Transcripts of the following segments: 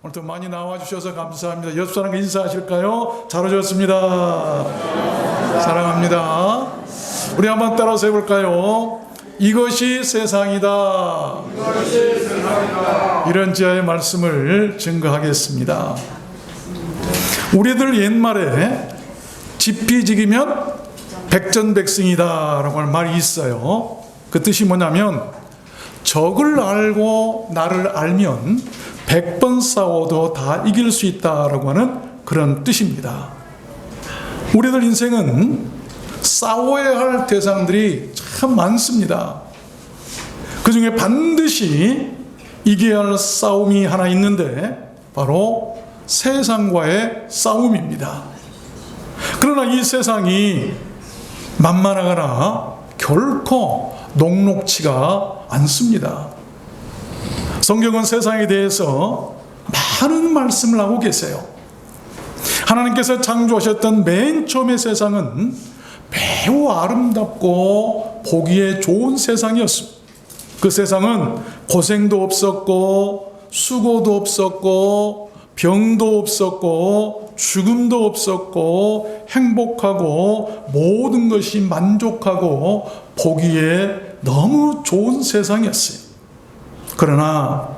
오늘도 많이 나와주셔서 감사합니다. 옆 사람과 인사하실까요? 잘 오셨습니다. 사랑합니다. 우리 한번 따라서 해볼까요? 이것이 세상이다. 이런 지하의 말씀을 증거하겠습니다. 우리들 옛말에 지피지기면 백전백승이다 라고 하는 말이 있어요. 그 뜻이 뭐냐면 적을 알고 나를 알면 100번 싸워도 다 이길 수 있다라고 하는 그런 뜻입니다. 우리들 인생은 싸워야 할 대상들이 참 많습니다. 그 중에 반드시 이겨야 할 싸움이 하나 있는데 바로 세상과의 싸움입니다. 그러나 이 세상이 만만하거나 결코 녹록치가 않습니다. 성경은 세상에 대해서 많은 말씀을 하고 계세요. 하나님께서 창조하셨던 맨 처음의 세상은 매우 아름답고 보기에 좋은 세상이었습니다. 그 세상은 고생도 없었고 수고도 없었고 병도 없었고 죽음도 없었고 행복하고 모든 것이 만족하고 보기에 너무 좋은 세상이었어요. 그러나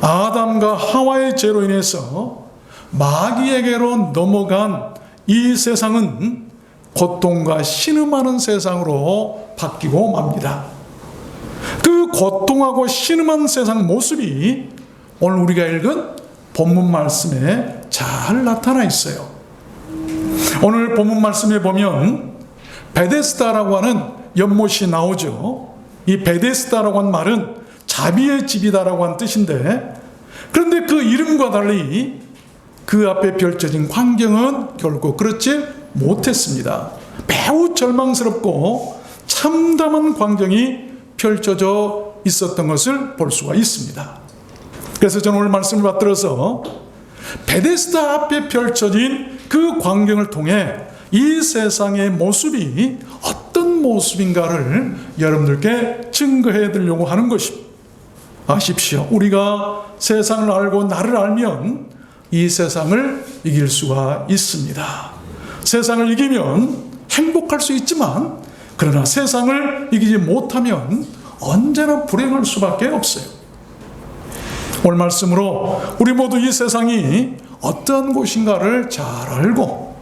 아담과 하와의 죄로 인해서 마귀에게로 넘어간 이 세상은 고통과 신음하는 세상으로 바뀌고 맙니다. 그 고통하고 신음한 세상 모습이 오늘 우리가 읽은 본문 말씀에 잘 나타나 있어요. 오늘 본문 말씀에 보면 베데스다라고 하는 연못이 나오죠. 이 베데스다라고 하는 말은 자비의 집이다라고 하는 뜻인데, 그런데 그 이름과 달리 그 앞에 펼쳐진 광경은 결코 그렇지 못했습니다. 매우 절망스럽고 참담한 광경이 펼쳐져 있었던 것을 볼 수가 있습니다. 그래서 저는 오늘 말씀을 받들어서 베데스다 앞에 펼쳐진 그 광경을 통해 이 세상의 모습이 어떤 모습인가를 여러분들께 증거해 드리려고 하는 것입니다. 아십시오. 우리가 세상을 알고 나를 알면 이 세상을 이길 수가 있습니다. 세상을 이기면 행복할 수 있지만 그러나 세상을 이기지 못하면 언제나 불행할 수밖에 없어요. 오늘 말씀으로 우리 모두 이 세상이 어떠한 곳인가를 잘 알고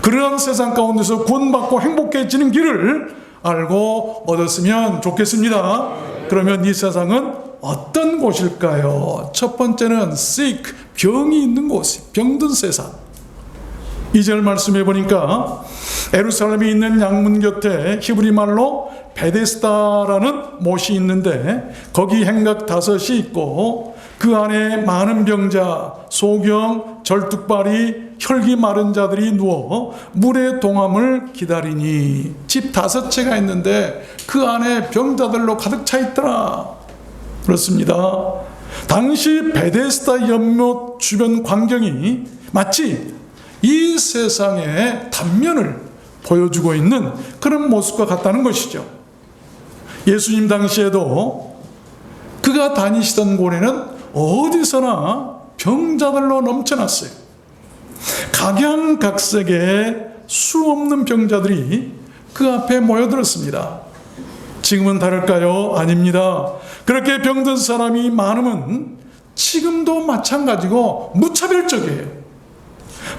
그러한 세상 가운데서 구원받고 행복해지는 길을 알고 얻었으면 좋겠습니다. 그러면 이 세상은 어떤 곳일까요? 첫 번째는 sick, 병이 있는 곳, 병든 세상. 2절 말씀해 보니까 예루살렘에 있는 양문 곁에 히브리 말로 베데스다라는 못이 있는데 거기 행각 5이 있고 그 안에 많은 병자, 소경, 절뚝발이, 혈기 마른 자들이 누워 물의 동함을 기다리니. 집 5채가 있는데 그 안에 병자들로 가득 차 있더라. 그렇습니다. 당시 베데스다 연못 주변 광경이 마치 이 세상의 단면을 보여주고 있는 그런 모습과 같다는 것이죠. 예수님 당시에도 그가 다니시던 곳에는 어디서나 병자들로 넘쳐났어요. 각양각색의 수 없는 병자들이 그 앞에 모여들었습니다. 지금은 다를까요? 아닙니다. 그렇게 병든 사람이 많으면 지금도 마찬가지고 무차별적이에요.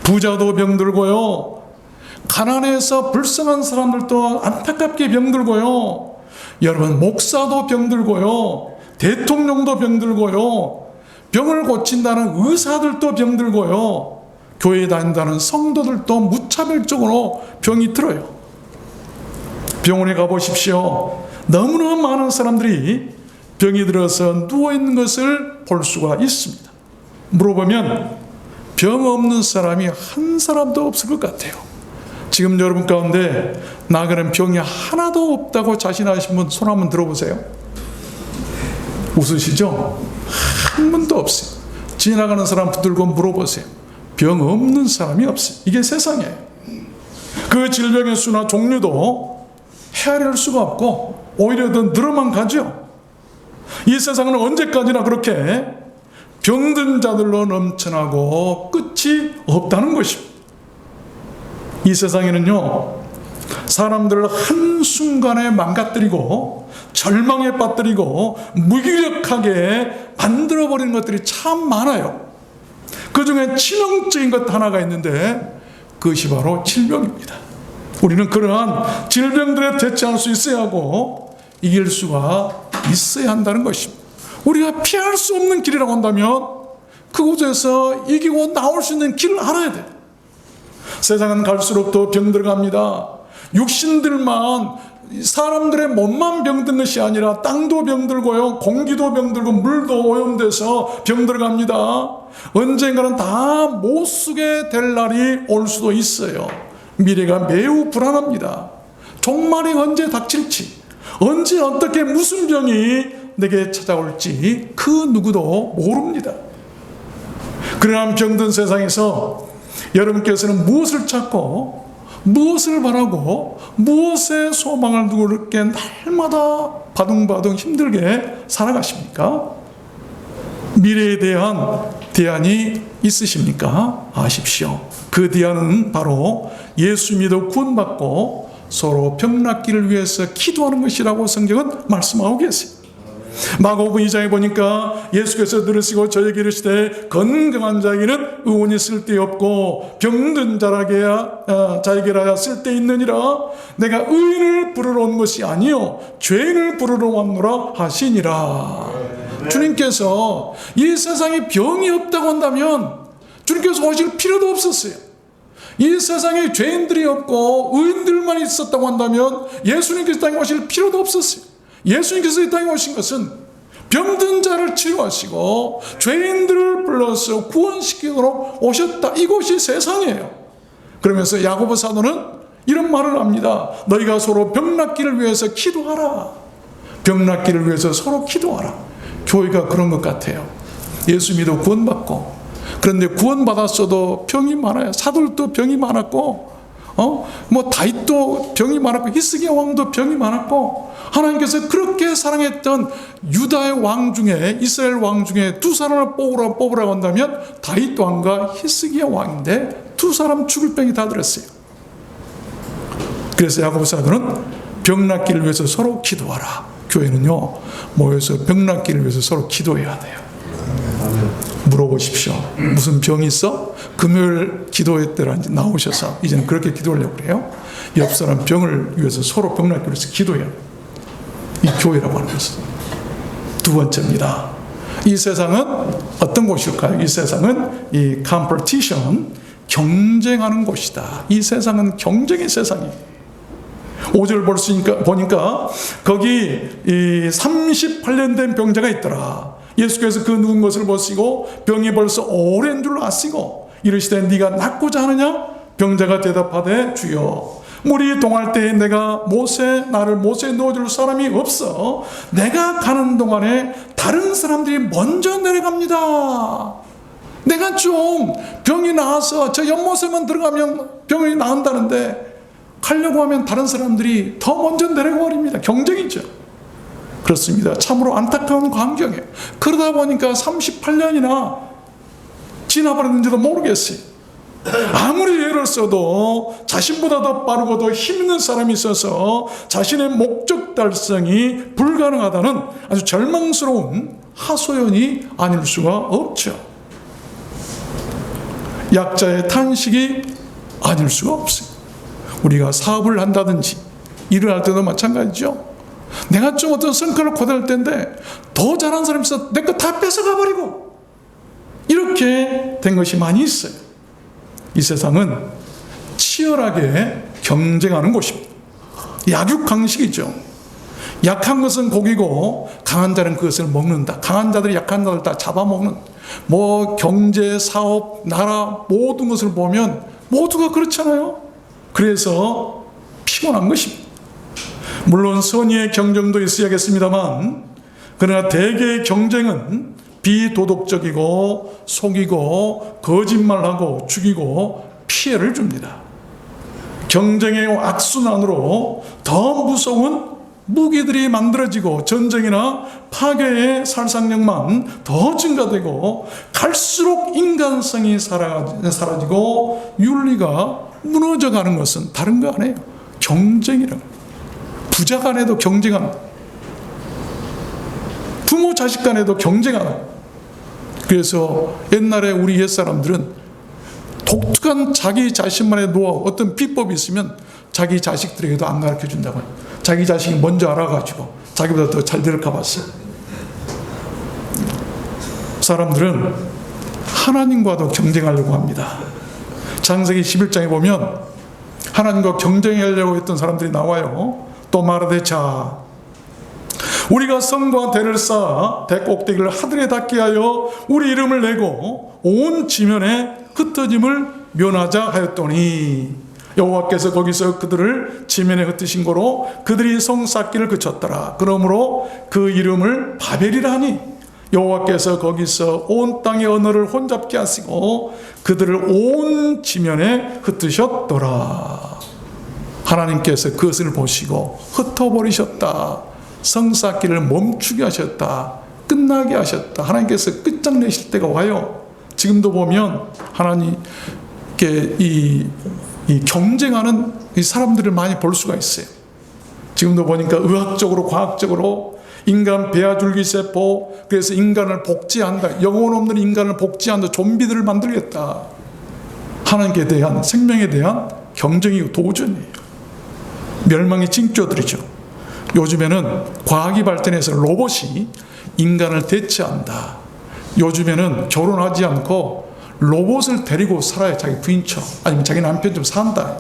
부자도 병들고요. 가난해서 불쌍한 사람들도 안타깝게 병들고요. 여러분, 목사도 병들고요. 대통령도 병들고요. 병을 고친다는 의사들도 병들고요. 교회에 다닌다는 성도들도 무차별적으로 병이 들어요. 병원에 가보십시오. 너무나 많은 사람들이 병이 들어서 누워있는 것을 볼 수가 있습니다. 물어보면 병 없는 사람이 한 사람도 없을 것 같아요. 지금 여러분 가운데 나 그런 병이 하나도 없다고 자신하신 분 손 한번 들어보세요. 웃으시죠? 한 분도 없어요. 지나가는 사람 붙들고 물어보세요. 병 없는 사람이 없어요. 이게 세상이에요. 그 질병의 수나 종류도 헤아릴 수가 없고 오히려 더 늘어만 가죠. 이 세상은 언제까지나 그렇게 병든 자들로 넘쳐나고 끝이 없다는 것입니다. 이 세상에는요, 사람들을 한순간에 망가뜨리고 절망에 빠뜨리고 무기력하게 만들어버리는 것들이 참 많아요. 그 중에 치명적인 것 하나가 있는데 그것이 바로 질병입니다. 우리는 그러한 질병들에 대처할 수 있어야 하고 이길 수가 있어야 한다는 것입니다. 우리가 피할 수 없는 길이라고 한다면 그곳에서 이기고 나올 수 있는 길을 알아야 돼요. 세상은 갈수록 더 병들어갑니다. 육신들만, 사람들의 몸만 병든 것이 아니라 땅도 병들고요, 공기도 병들고 물도 오염돼서 병들어갑니다. 언젠가는 다 못 쓰게 될 날이 올 수도 있어요. 미래가 매우 불안합니다. 종말이 언제 닥칠지, 언제 어떻게 무슨 병이 내게 찾아올지 그 누구도 모릅니다. 그러한 병든 세상에서 여러분께서는 무엇을 찾고 무엇을 바라고 무엇에 소망을 두고 그렇게 날마다 바둥바둥 힘들게 살아가십니까? 미래에 대한 대안이 있으십니까? 아십시오. 그 대안은 바로 예수 믿어 구원받고 서로 병낫기를 위해서 기도하는 것이라고 성경은 말씀하고 계세요. 마가복음 2장에 보니까 예수께서 들으시고 저에게 이르시되 건강한 자에게는 의원이 쓸데없고 병든 자에게라야 쓸데있느니라. 내가 의인을 부르러 온 것이 아니요 죄인을 부르러 왔노라 하시니라. 주님께서 이 세상에 병이 없다고 한다면 주님께서 오실 필요도 없었어요. 이 세상에 죄인들이 없고 의인들만 있었다고 한다면 예수님께서 땅에 오실 필요도 없었어요. 예수님께서 이 땅에 오신 것은 병든 자를 치유하시고 죄인들을 불러서 구원시키도록 오셨다. 이것이 세상이에요. 그러면서 야고보 사도는 이런 말을 합니다. 너희가 서로 병낫기를 위해서 기도하라. 병낫기를 위해서 서로 기도하라. 교회가 그런 것 같아요. 예수 믿어 구원받고, 그런데 구원받았어도 병이 많아요. 사돌도 병이 많았고, 다윗도 병이 많았고, 히스기야 왕도 병이 많았고, 하나님께서 그렇게 사랑했던 유다의 왕 중에, 이스라엘 왕 중에 두 사람을 뽑으라고 한다면 다윗 왕과 히스기야 왕인데 두 사람 죽을 병이 다 들었어요. 그래서 야고보 사도는 병낫기를 위해서 서로 기도하라. 교회는요, 모여서 병낫기를 위해서 서로 기도해야 돼요. 물어보십시오. 무슨 병이 있어? 금요일 기도회 때로 나오셔서 이제는 그렇게 기도하려고 그래요. 옆 사람 병을 위해서 서로 병낫기를 위해서 기도해야 돼요. 이 교회라고 하는 것은. 두 번째입니다. 이 세상은 어떤 곳일까요? 이 세상은 이 컴피티션, 경쟁하는 곳이다. 이 세상은 경쟁의 세상이에요. 5절 보니까 거기 38년 된 병자가 있더라. 예수께서 그 누운 것을 보시고 병이 벌써 오랜 줄 아시고 이르시되 네가 낫고자 하느냐? 병자가 대답하되 주여 물이 동할 때에 나를 못에 넣어줄 사람이 없어. 내가 가는 동안에 다른 사람들이 먼저 내려갑니다. 내가 좀 병이 나아서 저 연못에만 들어가면 병이 나은다는데 가려고 하면 다른 사람들이 더 먼저 내려가 버립니다. 경쟁이죠. 그렇습니다. 참으로 안타까운 광경이에요. 그러다 보니까 38년이나 지나버렸는지도 모르겠어요. 아무리 애를 써도 자신보다 더 빠르고 더 힘있는 사람이 있어서 자신의 목적 달성이 불가능하다는 아주 절망스러운 하소연이 아닐 수가 없죠. 약자의 탄식이 아닐 수가 없어요. 우리가 사업을 한다든지 일을 할 때도 마찬가지죠. 내가 좀 어떤 성과를 거둘 때인데 더 잘하는 사람이 있어 내 거 다 뺏어가 버리고 이렇게 된 것이 많이 있어요. 이 세상은 치열하게 경쟁하는 곳입니다. 약육강식이죠. 약한 것은 고기고 강한 자는 그것을 먹는다. 강한 자들이 약한 자들 다 잡아먹는, 경제, 사업, 나라 모든 것을 보면 모두가 그렇잖아요. 그래서 피곤한 것입니다. 물론 선의의 경쟁도 있어야겠습니다만, 그러나 대개의 경쟁은 비도덕적이고 속이고 거짓말하고 죽이고 피해를 줍니다. 경쟁의 악순환으로 더 무서운 무기들이 만들어지고 전쟁이나 파괴의 살상력만 더 증가되고 갈수록 인간성이 사라지고 윤리가 무너져가는 것은 다른 거 아니에요. 경쟁이라고. 부자 간에도 경쟁하는, 부모 자식 간에도 경쟁하는. 그래서 옛날에 우리 옛사람들은 독특한 자기 자신만의 노하우, 어떤 비법이 있으면 자기 자식들에게도 안 가르쳐 준다고. 자기 자식이 먼저 알아가지고 자기보다 더 잘 될까 봤어요. 사람들은 하나님과도 경쟁하려고 합니다. 창세기 11장에 보면 하나님과 경쟁하려고 했던 사람들이 나와요. 또 말하되, 자, 우리가 성과 대를 쌓아 대꼭대기를 하늘에 닿게 하여 우리 이름을 내고 온 지면에 흩어짐을 면하자 하였더니 여호와께서 거기서 그들을 지면에 흩으신 거로 그들이 성 쌓기를 그쳤더라. 그러므로 그 이름을 바벨이라 하니 여호와께서 거기서 온 땅의 언어를 혼잡게 하시고 그들을 온 지면에 흩으셨더라. 하나님께서 그것을 보시고 흩어버리셨다. 성 쌓기를 멈추게 하셨다. 끝나게 하셨다. 하나님께서 끝장내실 때가 와요. 지금도 보면 하나님께 이 경쟁하는 이 사람들을 많이 볼 수가 있어요. 지금도 보니까 의학적으로, 과학적으로 인간 배아줄기세포, 그래서 인간을 복제한다. 영혼 없는 인간을 복제한다. 좀비들을 만들겠다. 하나님께 대한, 생명에 대한 경쟁이 도전이에요. 멸망의 징조들이죠. 요즘에는 과학이 발전해서 로봇이 인간을 대체한다. 요즘에는 결혼하지 않고 로봇을 데리고 살아야 자기 부인처럼, 아니면 자기 남편처럼 산다.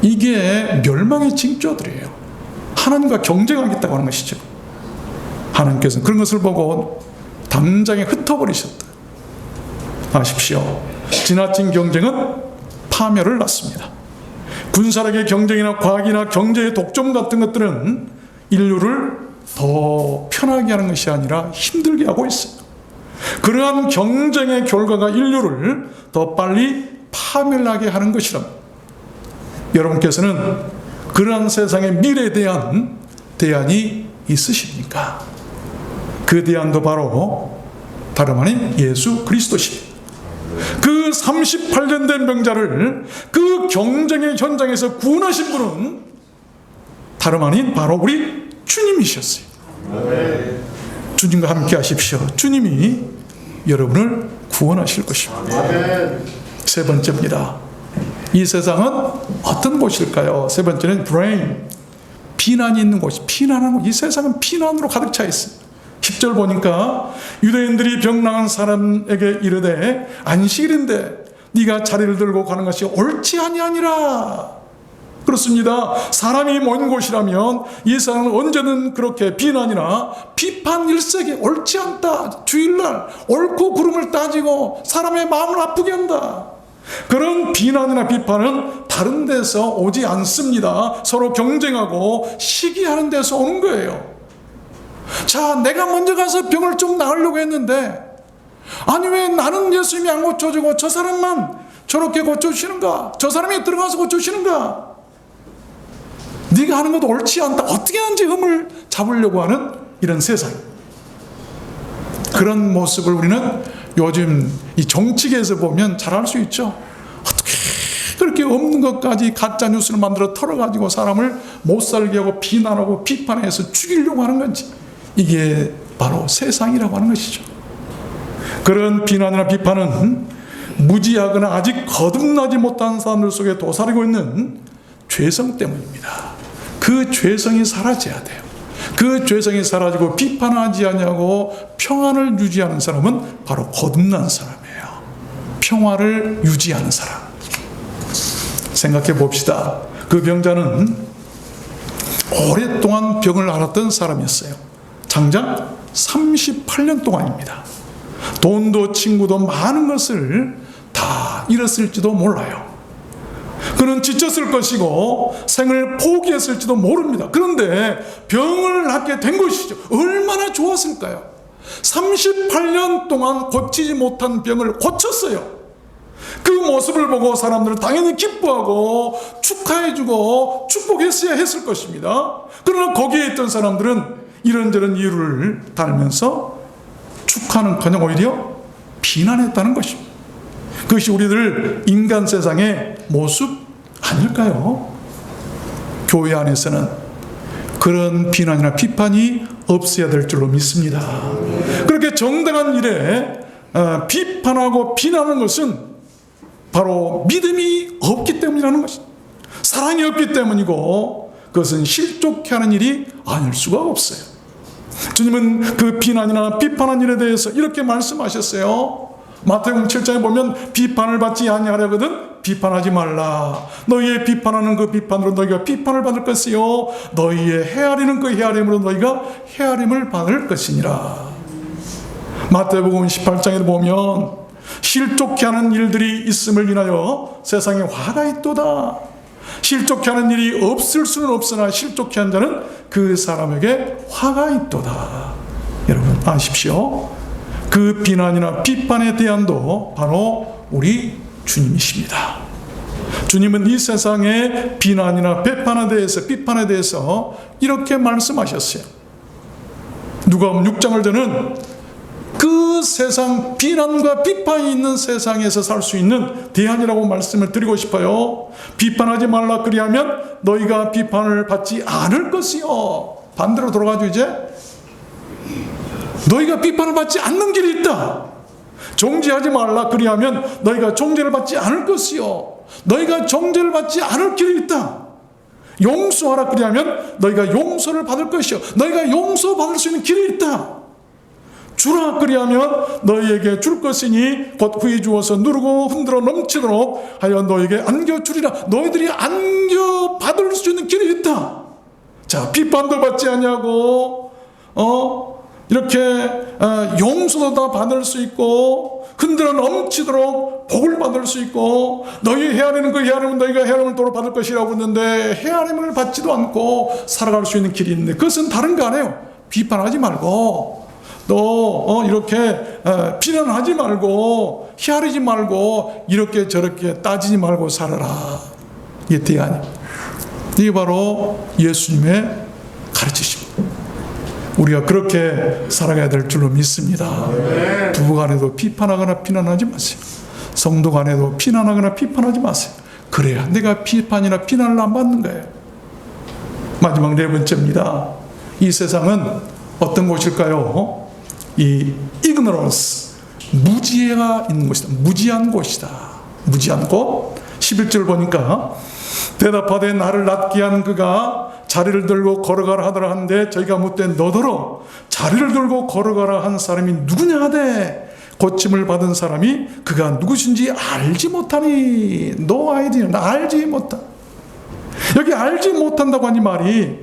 이게 멸망의 징조들이에요. 하나님과 경쟁하겠다고 하는 것이죠. 하나님께서는 그런 것을 보고 당장에 흩어버리셨다. 아십시오. 지나친 경쟁은 파멸을 낳습니다. 군사력의 경쟁이나 과학이나 경제의 독점 같은 것들은 인류를 더 편하게 하는 것이 아니라 힘들게 하고 있어요. 그러한 경쟁의 결과가 인류를 더 빨리 파멸하게 하는 것이랍니다. 여러분께서는 그러한 세상의 미래에 대한 대안이 있으십니까? 그 대안도 바로 다름 아닌 예수 그리스도십니다. 그 38년 된 병자를 그 경쟁의 현장에서 구원하신 분은 다름 아닌 바로 우리 주님이셨어요. 주님과 함께 하십시오. 주님이 여러분을 구원하실 것입니다. 세 번째입니다. 이 세상은 어떤 곳일까요? 세 번째는 브레인, 비난이 있는 곳. 비난하는 곳. 이 세상은 비난으로 가득 차 있어요. 10절 보니까 유대인들이 병나은 사람에게 이르되 안식일인데 네가 자리를 들고 가는 것이 옳지 아니하니라. 그렇습니다. 사람이 모인 곳이라면 이 세상은 언제든 그렇게 비난이나 비판 일색이 옳지 않다. 주일날 옳고 그름을 따지고 사람의 마음을 아프게 한다. 그런 비난이나 비판은 다른 데서 오지 않습니다. 서로 경쟁하고 시기하는 데서 오는 거예요. 자, 내가 먼저 가서 병을 좀 나으려고 했는데 아니 왜 나는 예수님이 안 고쳐주고 저 사람만 저렇게 고쳐주시는가? 저 사람이 들어가서 고쳐주시는가? 네가 하는 것도 옳지 않다. 어떻게 하는지 흠을 잡으려고 하는 이런 세상. 그런 모습을 우리는 요즘 이 정치계에서 보면 잘 알 수 있죠. 어떻게 그렇게 없는 것까지 가짜 뉴스를 만들어 털어가지고 사람을 못 살게 하고 비난하고 비판해서 죽이려고 하는 건지. 이게 바로 세상이라고 하는 것이죠. 그런 비난이나 비판은 무지하거나 아직 거듭나지 못한 사람들 속에 도사리고 있는 죄성 때문입니다. 그 죄성이 사라져야 돼요. 그 죄성이 사라지고 비판하지 않냐고 평안을 유지하는 사람은 바로 거듭난 사람이에요. 평화를 유지하는 사람. 생각해 봅시다. 그 병자는 오랫동안 병을 앓았던 사람이었어요. 장장 38년 동안입니다. 돈도 친구도 많은 것을 다 잃었을지도 몰라요. 그는 지쳤을 것이고 생을 포기했을지도 모릅니다. 그런데 병을 낫게 된 것이죠. 얼마나 좋았을까요? 38년 동안 고치지 못한 병을 고쳤어요. 그 모습을 보고 사람들은 당연히 기뻐하고 축하해주고 축복했어야 했을 것입니다. 그러나 거기에 있던 사람들은 이런저런 이유를 달면서 축하는커녕 오히려 비난했다는 것입니다. 그것이 우리들 인간 세상의 모습 아닐까요? 교회 안에서는 그런 비난이나 비판이 없어야 될 줄로 믿습니다. 그렇게 정당한 일에 비판하고 비난하는 것은 바로 믿음이 없기 때문이라는 것입니다. 사랑이 없기 때문이고 그것은 실족해 하는 일이 아닐 수가 없어요. 주님은 그 비난이나 비판한 일에 대해서 이렇게 말씀하셨어요. 마태복음 7장에 보면 비판을 받지 아니하려거든 비판하지 말라. 너희의 비판하는 그 비판으로 너희가 비판을 받을 것이요 너희의 헤아리는 그 헤아림으로 너희가 헤아림을 받을 것이니라. 마태복음 18장에 보면 실족해 하는 일들이 있음을 인하여 세상에 화가 있도다. 실족해 하는 일이 없을 수는 없으나 실족해 한 자는 그 사람에게 화가 있도다. 여러분 아십시오. 그 비난이나 비판의 대안도 바로 우리 주님이십니다. 주님은 이 세상의 비난이나 비판에 대해서 이렇게 말씀하셨어요. 누가복음 6장을 저는 그 세상 비난과 비판이 있는 세상에서 살 수 있는 대안이라고 말씀을 드리고 싶어요. 비판하지 말라 그리하면 너희가 비판을 받지 않을 것이요. 반대로 돌아가죠. 이제 너희가 비판을 받지 않는 길이 있다. 정죄하지 말라 그리하면 너희가 정죄를 받지 않을 것이요 너희가 정죄를 받지 않을 길이 있다. 용서하라 그리하면 너희가 용서를 받을 것이요 너희가 용서받을 수 있는 길이 있다. 주라 그리하면 너희에게 줄 것이니 곧 후히 주어서 누르고 흔들어 넘치도록 하여 너희에게 안겨주리라. 너희들이 안겨받을 수 있는 길이 있다. 자, 비판도 받지 아니하고 이렇게 용서도 다 받을 수 있고 흔들어 넘치도록 복을 받을 수 있고 너희 헤아리는 그 헤아림은 너희가 헤아림을 도로 받을 것이라고 했는데 헤아림을 받지도 않고 살아갈 수 있는 길이 있는데 그것은 다른 거 아니에요. 비판하지 말고 또 이렇게 비난하지 말고 헤아리지 말고 이렇게 저렇게 따지지 말고 살아라. 이게 대안이에요. 이게 바로 예수님의 가르치십니다. 우리가 그렇게 살아가야 될 줄로 믿습니다. 부부 간에도 비판하거나 비난하지 마세요. 성도 간에도 비난하거나 비판하지 마세요. 그래야 내가 비판이나 비난을 안 받는 거예요. 마지막 네 번째입니다. 이 세상은 어떤 곳일까요? 이 ignorance, 무지가 있는 곳이다. 무지한 곳이다. 무지한 곳. 11절 보니까 대답하되 나를 낫게 한 그가 자리를 들고 걸어가라 하더라 한데 저희가 묻되 너더러 자리를 들고 걸어가라 한 사람이 누구냐 하되 고침을 받은 사람이 그가 누구신지 알지 못하니. no idea. 나 알지 못한. 여기 알지 못한다고 하니 말이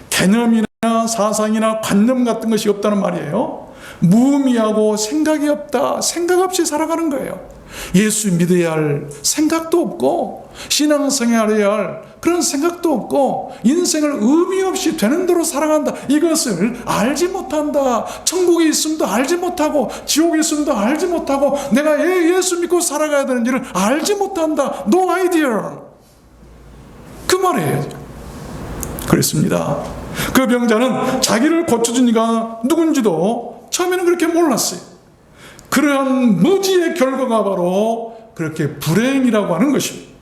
개념이나 사상이나 관념 같은 것이 없다는 말이에요. 무의미하고 생각이 없다. 생각 없이 살아가는 거예요. 예수 믿어야 할 생각도 없고 신앙생활해야 할 그런 생각도 없고 인생을 의미 없이 되는 대로 살아간다. 이것을 알지 못한다. 천국에 있음도 알지 못하고 지옥에 있음도 알지 못하고 내가 예수 믿고 살아가야 되는지를 알지 못한다. No idea. 그 말이에요. 그렇습니다. 그 병자는 자기를 고쳐준 이가 누군지도 처음에는 그렇게 몰랐어요. 그러한 무지의 결과가 바로 그렇게 불행이라고 하는 것입니다.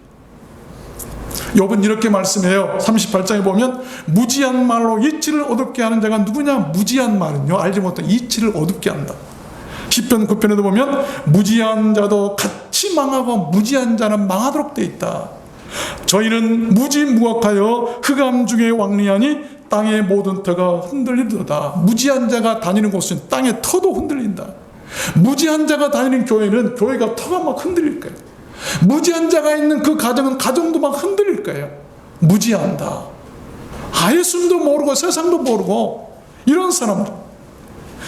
욥은 이렇게 말씀해요. 38장에 보면 무지한 말로 이치를 어둡게 하는 자가 누구냐? 무지한 말은요 알지 못한 이치를 어둡게 한다. 시편 9편에도 보면 무지한 자도 같이 망하고 무지한 자는 망하도록 되어 있다. 저희는 무지무악하여 흑암 중에 왕래하니 땅의 모든 터가 흔들리도다. 무지한 자가 다니는 곳은 땅의 터도 흔들린다. 무지한 자가 다니는 교회는 교회가 터가 막 흔들릴 거예요. 무지한 자가 있는 그 가정은 가정도 막 흔들릴 거예요. 무지한다. 예수님도 모르고 세상도 모르고 이런 사람들.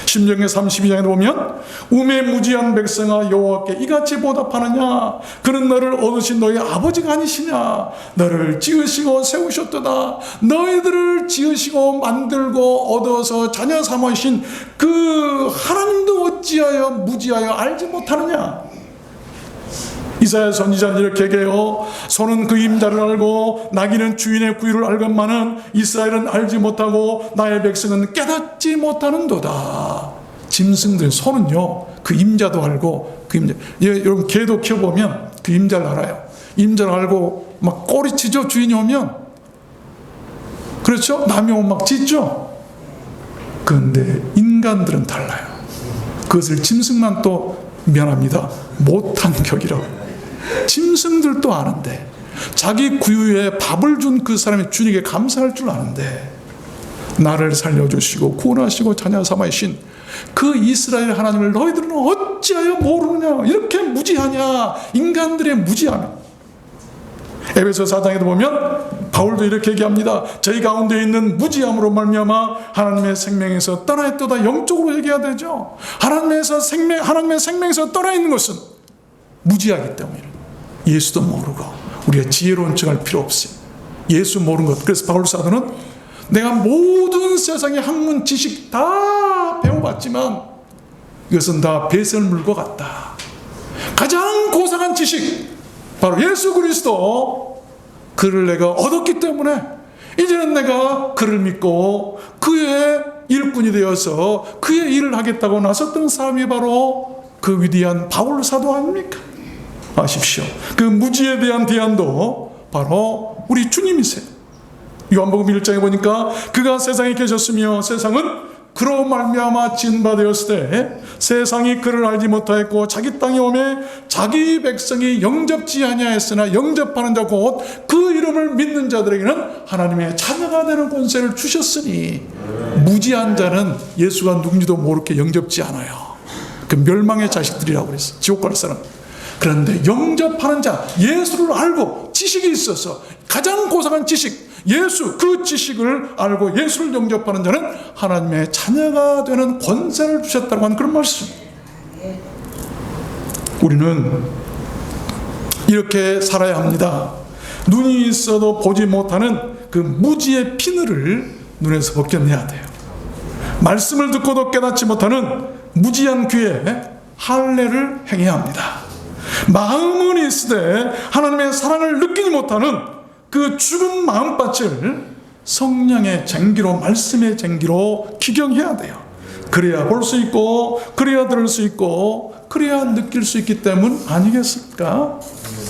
신명기 32장에 보면 우매무지한 백성아 여호와께 이같이 보답하느냐. 그는 너를 얻으신 너희 아버지가 아니시냐. 너를 지으시고 세우셨도다. 너희들을 지으시고 만들고 얻어서 자녀 삼으신 그 하나님도 어찌하여 무지하여 알지 못하느냐. 이사야 선지자는 이렇게 얘기해요. 소는 그 임자를 알고 나귀는 주인의 구유를 알건만은 이스라엘은 알지 못하고 나의 백성은 깨닫지 못하는도다. 짐승들, 소는요 그 임자도 알고, 그 임자, 여러분 개도 키워보면 그 임자를 알아요. 임자를 알고 막 꼬리치죠. 주인이 오면. 그렇죠? 남이 오면 막 짖죠. 그런데 인간들은 달라요. 그것을 짐승만 또 미안합니다, 못한 격이라고. 짐승들도 아는데, 자기 구유에 밥을 준 그 사람이 주님께 감사할 줄 아는데, 나를 살려주시고 구원하시고 자녀 삼으신 그 이스라엘 하나님을 너희들은 어찌하여 모르느냐, 이렇게 무지하냐. 인간들의 무지함. 에베소 4장에도 보면 바울도 이렇게 얘기합니다. 저희 가운데 있는 무지함으로 말미암아 하나님의 생명에서 떠나 있도다. 영적으로 얘기해야 되죠. 하나님의 생명에서 떠나 있는 것은 무지하기 때문에 예수도 모르고 우리가 지혜로운 척할 필요 없어요. 예수 모르는 것. 그래서 바울 사도는 내가 모든 세상의 학문 지식 다 배워봤지만 이것은 다 배설물과 같다. 가장 고상한 지식 바로 예수 그리스도, 그를 내가 얻었기 때문에 이제는 내가 그를 믿고 그의 일꾼이 되어서 그의 일을 하겠다고 나섰던 사람이 바로 그 위대한 바울 사도 아닙니까? 아십시오. 그 무지에 대한 대안도 바로 우리 주님이세요. 요한복음 1장에 보니까 그가 세상에 계셨으며 세상은 그로 말미암아 지은 바 되었을 때 세상이 그를 알지 못하였고 자기 땅에 오매 자기 백성이 영접지 아니하였으나 영접하는 자 곧 그 이름을 믿는 자들에게는 하나님의 자녀가 되는 권세를 주셨으니, 무지한 자는 예수가 누군지도 모르게 영접지 않아요. 그 멸망의 자식들이라고 그랬어요. 지옥 갈 사람. 그런데 영접하는 자, 예수를 알고 지식이 있어서 가장 고상한 지식, 예수, 그 지식을 알고 예수를 영접하는 자는 하나님의 자녀가 되는 권세를 주셨다고 하는 그런 말씀. 우리는 이렇게 살아야 합니다. 눈이 있어도 보지 못하는 그 무지의 피늘을 눈에서 벗겨내야 돼요. 말씀을 듣고도 깨닫지 못하는 무지한 귀에 할례를 행해야 합니다. 마음은 있으되 하나님의 사랑을 느끼지 못하는 그 죽은 마음밭을 성령의 쟁기로, 말씀의 쟁기로 기경해야 돼요. 그래야 볼 수 있고, 그래야 들을 수 있고, 그래야 느낄 수 있기 때문 아니겠습니까?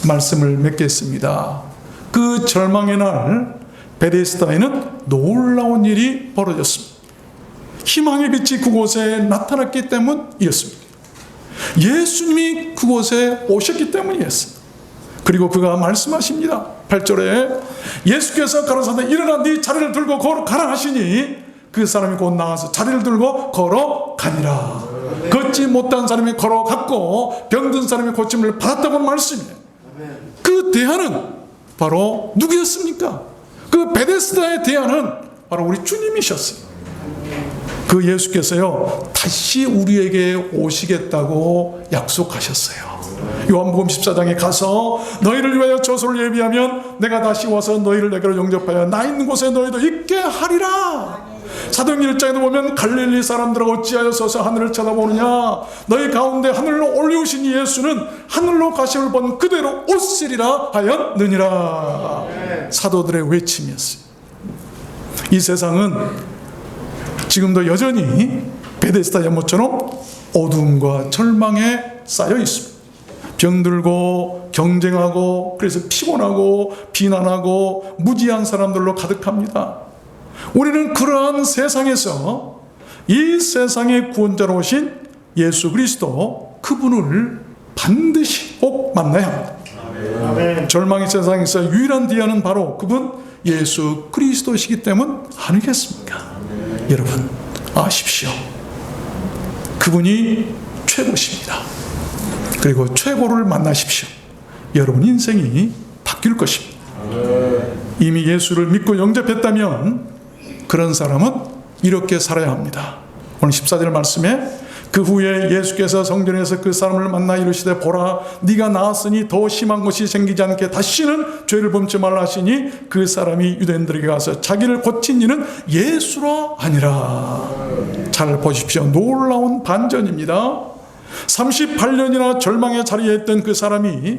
말씀을 맺겠습니다. 그 절망의 날 베데스다에는 놀라운 일이 벌어졌습니다. 희망의 빛이 그곳에 나타났기 때문이었습니다. 예수님이 그곳에 오셨기 때문이었습니다. 그리고 그가 말씀하십니다. 8절에 예수께서 가로사대 일어나 네 자리를 들고 걸어가라 하시니 그 사람이 곧 나와서 자리를 들고 걸어가니라. 걷지 못한 사람이 걸어갔고 병든 사람이 고침을 받았다고 하는 말씀이에요. 그 대안은 바로 누구였습니까? 그 베데스다의 대안은 바로 우리 주님이셨어요. 그 예수께서요 다시 우리에게 오시겠다고 약속하셨어요. 요한복음 14장에 가서 너희를 위하여 저소를 예비하면 내가 다시 와서 너희를 내게로 영접하여 나 있는 곳에 너희도 있게 하리라. 사도행전 1장에도 보면 갈릴리 사람들아 어찌하여 서서 하늘을 쳐다보느냐, 너희 가운데 하늘로 올리우신 예수는 하늘로 가심을 본 그대로 오시리라 하였느니라. 사도들의 외침이었어요. 이 세상은 지금도 여전히 베데스다 연못처럼 어둠과 절망에 쌓여 있습니다. 병들고 경쟁하고 그래서 피곤하고 비난하고 무지한 사람들로 가득합니다. 우리는 그러한 세상에서 이 세상의 구원자로 오신 예수 그리스도, 그분을 반드시 꼭 만나야 합니다. 아멘. 절망의 세상에서 유일한 대안은 바로 그분 예수 그리스도시기 때문 아니겠습니까? 아멘. 여러분 아십시오. 그분이 최고십니다. 그리고 최고를 만나십시오. 여러분 인생이 바뀔 것입니다. 이미 예수를 믿고 영접했다면 그런 사람은 이렇게 살아야 합니다. 오늘 14절 말씀에 그 후에 예수께서 성전에서 그 사람을 만나 이르시되 보라 네가 나았으니 더 심한 것이 생기지 않게 다시는 죄를 범치 말라 하시니 그 사람이 유대인들에게 가서 자기를 고친 이는 예수라 아니라. 잘 보십시오. 놀라운 반전입니다. 38년이나 절망의 자리에 있던 그 사람이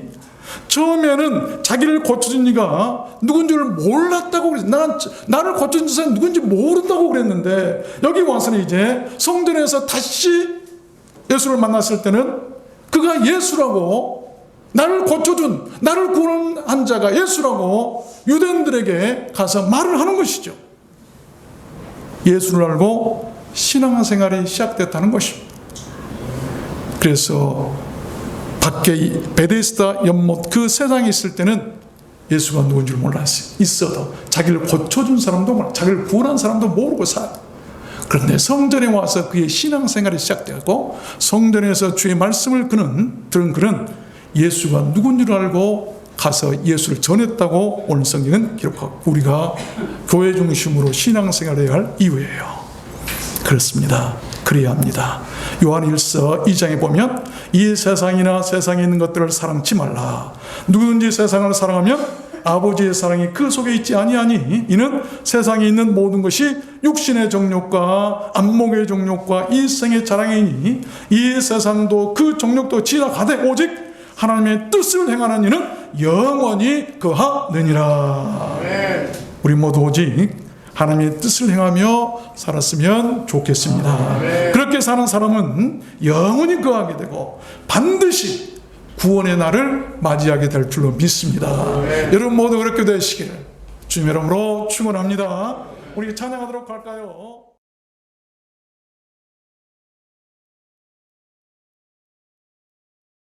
처음에는 자기를 고쳐준 이가 누군 줄 몰랐다고 그랬어요. 나를 고쳐준 사람이 누군지 모른다고 그랬는데, 여기 와서는 이제 성전에서 다시 예수를 만났을 때는 그가 예수라고, 나를 고쳐준, 나를 구원한 자가 예수라고 유대인들에게 가서 말을 하는 것이죠. 예수를 알고 신앙생활이 시작됐다는 것입니다. 그래서 밖에 베데스다 연못 그 세상에 있을 때는 예수가 누군 줄 몰랐어요. 있어도 자기를 고쳐준 사람도 몰라, 자기를 구원한 사람도 모르고 살아요. 그런데 성전에 와서 그의 신앙생활이 시작되고, 성전에서 주의 말씀을 들은 그는 예수가 누군 줄 알고 가서 예수를 전했다고 오늘 성경은 기록하고, 우리가 교회 중심으로 신앙생활을 해야 할 이유예요. 그렇습니다. 그래야 합니다. 요한 1서 2장에 보면 이 세상이나 세상에 있는 것들을 사랑치 말라. 누구든지 세상을 사랑하면 아버지의 사랑이 그 속에 있지 아니하니, 이는 세상에 있는 모든 것이 육신의 정욕과 안목의 정욕과 이 생의 자랑이니 이 세상도 그 정욕도 지나가되 오직 하나님의 뜻을 행하는 이는 영원히 거하느니라. 우리 모두 오직 하나님의 뜻을 행하며 살았으면 좋겠습니다. 그렇게 사는 사람은 영원히 거하게 되고 반드시 구원의 날을 맞이하게 될 줄로 믿습니다. 여러분 모두 그렇게 되시기를 주님의 이름으로 축원합니다. 우리 찬양하도록 할까요?